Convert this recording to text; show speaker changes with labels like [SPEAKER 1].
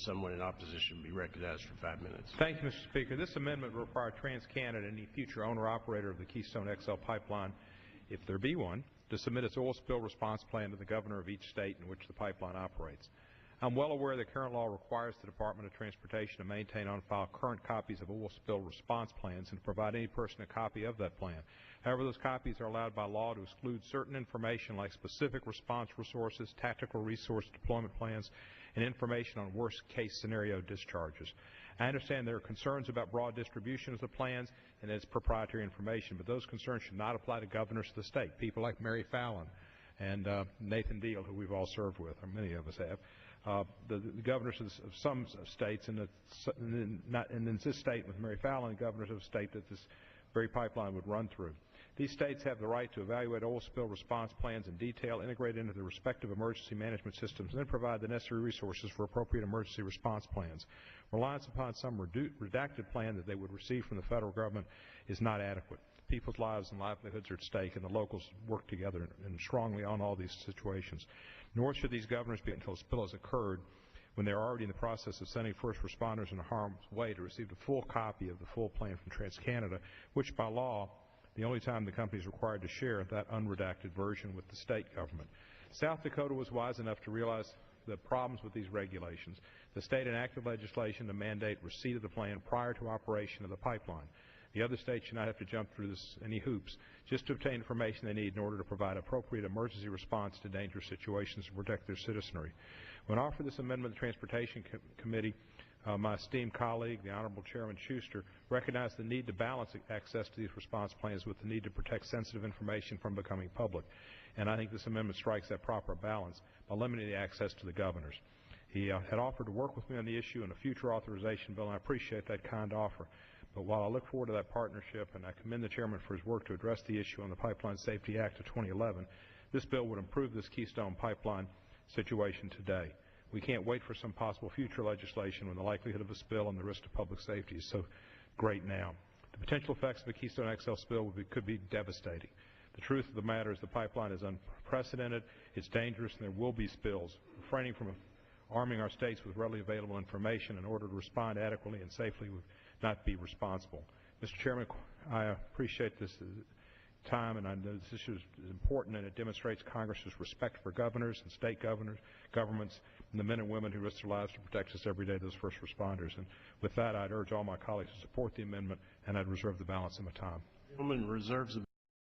[SPEAKER 1] Someone in opposition be recognized for 5 minutes.
[SPEAKER 2] Thank you, Mr. Speaker. This amendment will require TransCanada, any future owner-operator of the Keystone XL Pipeline, if there be one, to submit its oil spill response plan to the governor of each state in which the pipeline operates. I'm well aware that current law requires the Department of Transportation to maintain on file current copies of oil spill response plans and to provide any person a copy of that plan. However, those copies are allowed by law to exclude certain information like specific response resources, tactical resource deployment plans, and information on worst-case scenario discharges. I understand there are concerns about broad distribution of the plans and its proprietary information, but those concerns should not apply to governors of the state, people like Mary Fallin and Nathan Deal, who we've all served with, or many of us have. The governors of some states, and in this state with Mary Fallin, the governors of a state that this very pipeline would run through. These states have the right to evaluate oil spill response plans in detail, integrate into their respective emergency management systems, and then provide the necessary resources for appropriate emergency response plans. Reliance upon some redacted plan that they would receive from the federal government is not adequate. People's lives and livelihoods are at stake, and the locals work together and strongly on all these situations. Nor should these governors be until a spill has occurred when they're already in the process of sending first responders into harm's way to receive a full copy of the full plan from TransCanada, which by law, the only time the company is required to share that unredacted version with the state government. South Dakota was wise enough to realize the problems with these regulations. The state enacted legislation to mandate receipt of the plan prior to operation of the pipeline. The other states should not have to jump through any hoops just to obtain information they need in order to provide appropriate emergency response to dangerous situations and protect their citizenry. When offered this amendment, the Transportation Committee, my esteemed colleague, the Honorable Chairman Schuster, recognized the need to balance access to these response plans with the need to protect sensitive information from becoming public. And I think this amendment strikes that proper balance by limiting the access to the governors. He had offered to work with me on the issue in a future authorization bill, and I appreciate that kind offer. But while I look forward to that partnership, and I commend the Chairman for his work to address the issue on the Pipeline Safety Act of 2011, this bill would improve this Keystone Pipeline situation today. We can't wait for some possible future legislation when the likelihood of a spill and the risk to public safety is so great now. The potential effects of a Keystone XL spill could be devastating. The truth of the matter is the pipeline is unprecedented, it's dangerous, and there will be spills. Refraining from arming our states with readily available information in order to respond adequately and safely would not be responsible. Mr. Chairman, I appreciate this time, and I know this issue is important, and it demonstrates Congress's respect for governors and state governments, and the men and women who risk their lives to protect us every day, those first responders. And with that, I'd urge all my colleagues to support the amendment, and I'd reserve the balance of my time.
[SPEAKER 1] The gentleman reserves the